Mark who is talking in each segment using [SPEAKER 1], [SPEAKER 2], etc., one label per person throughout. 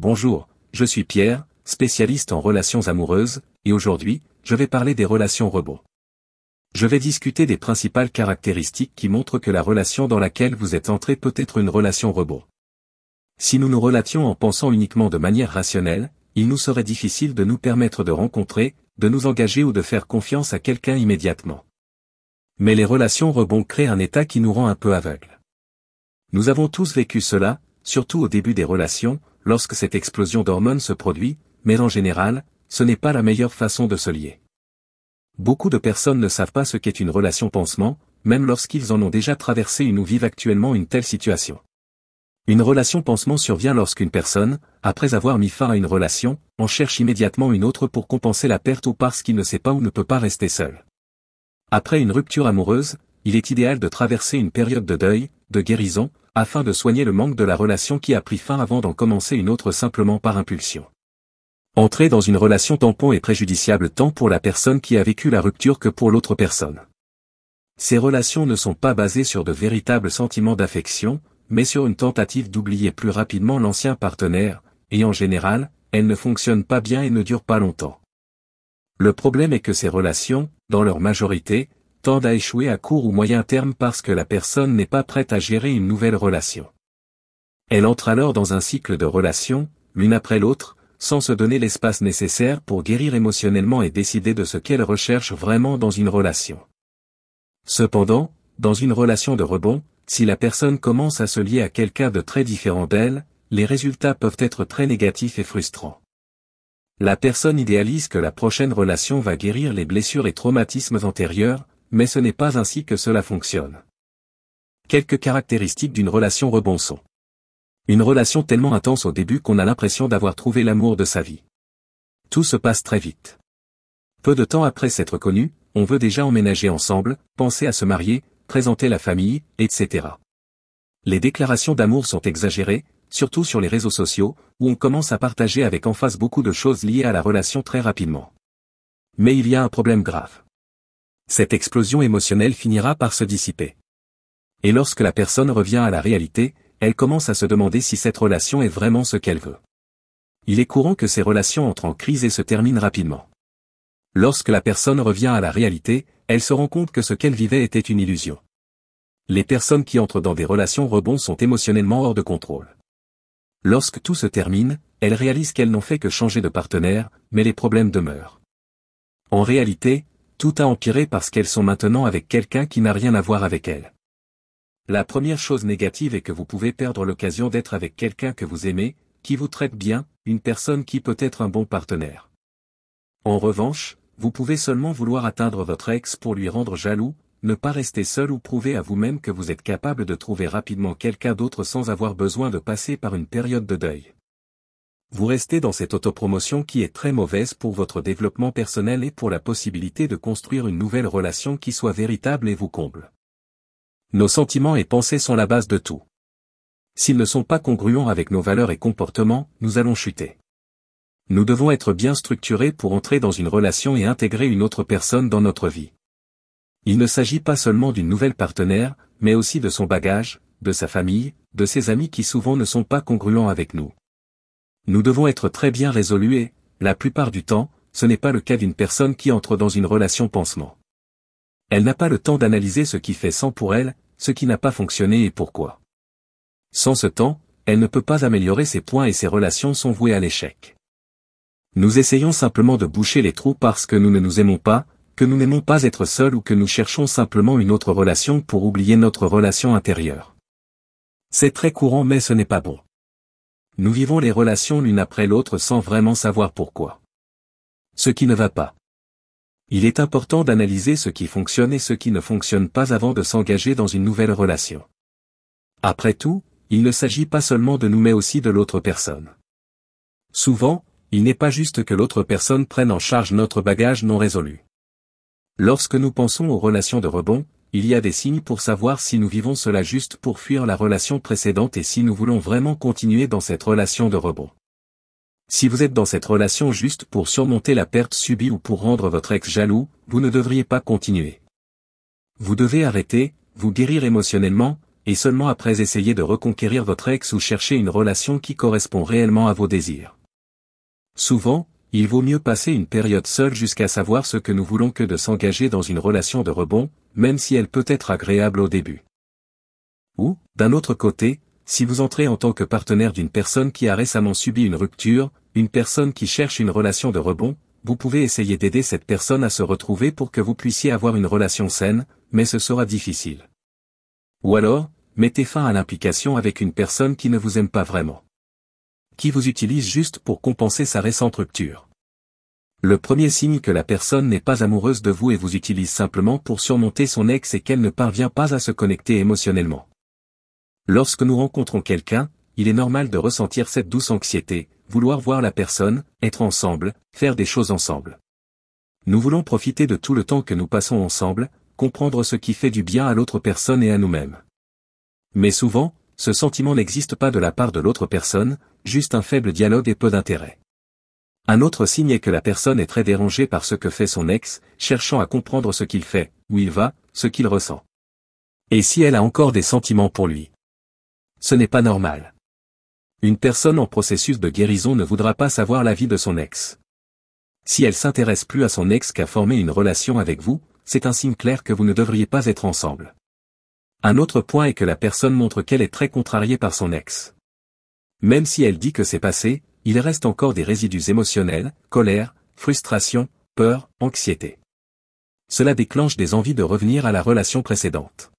[SPEAKER 1] Bonjour, je suis Pierre, spécialiste en relations amoureuses, et aujourd'hui, je vais parler des relations robots. Je vais discuter des principales caractéristiques qui montrent que la relation dans laquelle vous êtes entré peut être une relation robot. Si nous nous relations en pensant uniquement de manière rationnelle, il nous serait difficile de nous permettre de rencontrer, de nous engager ou de faire confiance à quelqu'un immédiatement. Mais les relations robots créent un état qui nous rend un peu aveugles. Nous avons tous vécu cela, surtout au début des relations, lorsque cette explosion d'hormones se produit, mais en général, ce n'est pas la meilleure façon de se lier. Beaucoup de personnes ne savent pas ce qu'est une relation pansement, même lorsqu'ils en ont déjà traversé une ou vivent actuellement une telle situation. Une relation pansement survient lorsqu'une personne, après avoir mis fin à une relation, en cherche immédiatement une autre pour compenser la perte ou parce qu'il ne sait pas ou ne peut pas rester seul. Après une rupture amoureuse, il est idéal de traverser une période de deuil, de guérison, afin de soigner le manque de la relation qui a pris fin avant d'en commencer une autre simplement par impulsion. Entrer dans une relation tampon est préjudiciable tant pour la personne qui a vécu la rupture que pour l'autre personne. Ces relations ne sont pas basées sur de véritables sentiments d'affection, mais sur une tentative d'oublier plus rapidement l'ancien partenaire, et en général, elles ne fonctionnent pas bien et ne durent pas longtemps. Le problème est que ces relations, dans leur majorité, tendent à échouer à court ou moyen terme parce que la personne n'est pas prête à gérer une nouvelle relation. Elle entre alors dans un cycle de relations, l'une après l'autre, sans se donner l'espace nécessaire pour guérir émotionnellement et décider de ce qu'elle recherche vraiment dans une relation. Cependant, dans une relation de rebond, si la personne commence à se lier à quelqu'un de très différent d'elle, les résultats peuvent être très négatifs et frustrants. La personne idéalise que la prochaine relation va guérir les blessures et traumatismes antérieurs, mais ce n'est pas ainsi que cela fonctionne. Quelques caractéristiques d'une relation rebond sont: une relation tellement intense au début qu'on a l'impression d'avoir trouvé l'amour de sa vie. Tout se passe très vite. Peu de temps après s'être connus, on veut déjà emménager ensemble, penser à se marier, présenter la famille, etc. Les déclarations d'amour sont exagérées, surtout sur les réseaux sociaux, où on commence à partager avec emphase beaucoup de choses liées à la relation très rapidement. Mais il y a un problème grave. Cette explosion émotionnelle finira par se dissiper. Et lorsque la personne revient à la réalité, elle commence à se demander si cette relation est vraiment ce qu'elle veut. Il est courant que ces relations entrent en crise et se terminent rapidement. Lorsque la personne revient à la réalité, elle se rend compte que ce qu'elle vivait était une illusion. Les personnes qui entrent dans des relations rebonds sont émotionnellement hors de contrôle. Lorsque tout se termine, elles réalisent qu'elles n'ont fait que changer de partenaire, mais les problèmes demeurent. En réalité, tout a empiré parce qu'elles sont maintenant avec quelqu'un qui n'a rien à voir avec elles. La première chose négative est que vous pouvez perdre l'occasion d'être avec quelqu'un que vous aimez, qui vous traite bien, une personne qui peut être un bon partenaire. En revanche, vous pouvez seulement vouloir atteindre votre ex pour lui rendre jaloux, ne pas rester seul ou prouver à vous-même que vous êtes capable de trouver rapidement quelqu'un d'autre sans avoir besoin de passer par une période de deuil. Vous restez dans cette autopromotion qui est très mauvaise pour votre développement personnel et pour la possibilité de construire une nouvelle relation qui soit véritable et vous comble. Nos sentiments et pensées sont la base de tout. S'ils ne sont pas congruents avec nos valeurs et comportements, nous allons chuter. Nous devons être bien structurés pour entrer dans une relation et intégrer une autre personne dans notre vie. Il ne s'agit pas seulement d'une nouvelle partenaire, mais aussi de son bagage, de sa famille, de ses amis qui souvent ne sont pas congruents avec nous. Nous devons être très bien résolus et, la plupart du temps, ce n'est pas le cas d'une personne qui entre dans une relation pansement. Elle n'a pas le temps d'analyser ce qui fait sens pour elle, ce qui n'a pas fonctionné et pourquoi. Sans ce temps, elle ne peut pas améliorer ses points et ses relations sont vouées à l'échec. Nous essayons simplement de boucher les trous parce que nous ne nous aimons pas, que nous n'aimons pas être seuls ou que nous cherchons simplement une autre relation pour oublier notre relation intérieure. C'est très courant mais ce n'est pas bon. Nous vivons les relations l'une après l'autre sans vraiment savoir pourquoi. Ce qui ne va pas. Il est important d'analyser ce qui fonctionne et ce qui ne fonctionne pas avant de s'engager dans une nouvelle relation. Après tout, il ne s'agit pas seulement de nous mais aussi de l'autre personne. Souvent, il n'est pas juste que l'autre personne prenne en charge notre bagage non résolu. Lorsque nous pensons aux relations de rebond, il y a des signes pour savoir si nous vivons cela juste pour fuir la relation précédente et si nous voulons vraiment continuer dans cette relation de rebond. Si vous êtes dans cette relation juste pour surmonter la perte subie ou pour rendre votre ex jaloux, vous ne devriez pas continuer. Vous devez arrêter, vous guérir émotionnellement, et seulement après essayer de reconquérir votre ex ou chercher une relation qui correspond réellement à vos désirs. Souvent, il vaut mieux passer une période seule jusqu'à savoir ce que nous voulons que de s'engager dans une relation de rebond, même si elle peut être agréable au début. Ou, d'un autre côté, si vous entrez en tant que partenaire d'une personne qui a récemment subi une rupture, une personne qui cherche une relation de rebond, vous pouvez essayer d'aider cette personne à se retrouver pour que vous puissiez avoir une relation saine, mais ce sera difficile. Ou alors, mettez fin à l'implication avec une personne qui ne vous aime pas vraiment. Qui vous utilise juste pour compenser sa récente rupture. Le premier signe que la personne n'est pas amoureuse de vous et vous utilise simplement pour surmonter son ex est qu'elle ne parvient pas à se connecter émotionnellement. Lorsque nous rencontrons quelqu'un, il est normal de ressentir cette douce anxiété, vouloir voir la personne, être ensemble, faire des choses ensemble. Nous voulons profiter de tout le temps que nous passons ensemble, comprendre ce qui fait du bien à l'autre personne et à nous-mêmes. Mais souvent, ce sentiment n'existe pas de la part de l'autre personne, juste un faible dialogue et peu d'intérêt. Un autre signe est que la personne est très dérangée par ce que fait son ex, cherchant à comprendre ce qu'il fait, où il va, ce qu'il ressent. Et si elle a encore des sentiments pour lui. Ce n'est pas normal. Une personne en processus de guérison ne voudra pas savoir la vie de son ex. Si elle s'intéresse plus à son ex qu'à former une relation avec vous, c'est un signe clair que vous ne devriez pas être ensemble. Un autre point est que la personne montre qu'elle est très contrariée par son ex. Même si elle dit que c'est passé, il reste encore des résidus émotionnels, colère, frustration, peur, anxiété. Cela déclenche des envies de revenir à la relation précédente.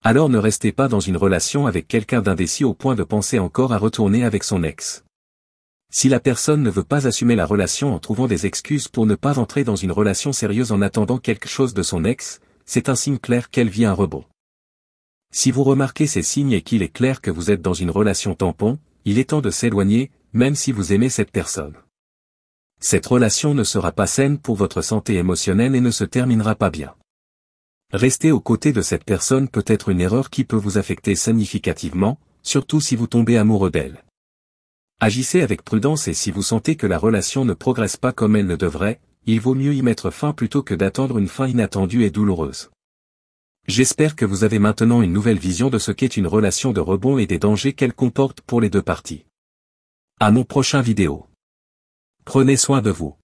[SPEAKER 1] Alors ne restez pas dans une relation avec quelqu'un d'indécis au point de penser encore à retourner avec son ex. Si la personne ne veut pas assumer la relation en trouvant des excuses pour ne pas entrer dans une relation sérieuse en attendant quelque chose de son ex, c'est un signe clair qu'elle vit un rebond. Si vous remarquez ces signes et qu'il est clair que vous êtes dans une relation tampon, il est temps de s'éloigner, même si vous aimez cette personne. Cette relation ne sera pas saine pour votre santé émotionnelle et ne se terminera pas bien. Rester aux côtés de cette personne peut être une erreur qui peut vous affecter significativement, surtout si vous tombez amoureux d'elle. Agissez avec prudence et si vous sentez que la relation ne progresse pas comme elle le devrait, il vaut mieux y mettre fin plutôt que d'attendre une fin inattendue et douloureuse. J'espère que vous avez maintenant une nouvelle vision de ce qu'est une relation de rebond et des dangers qu'elle comporte pour les deux parties. À mon prochain vidéo. Prenez soin de vous.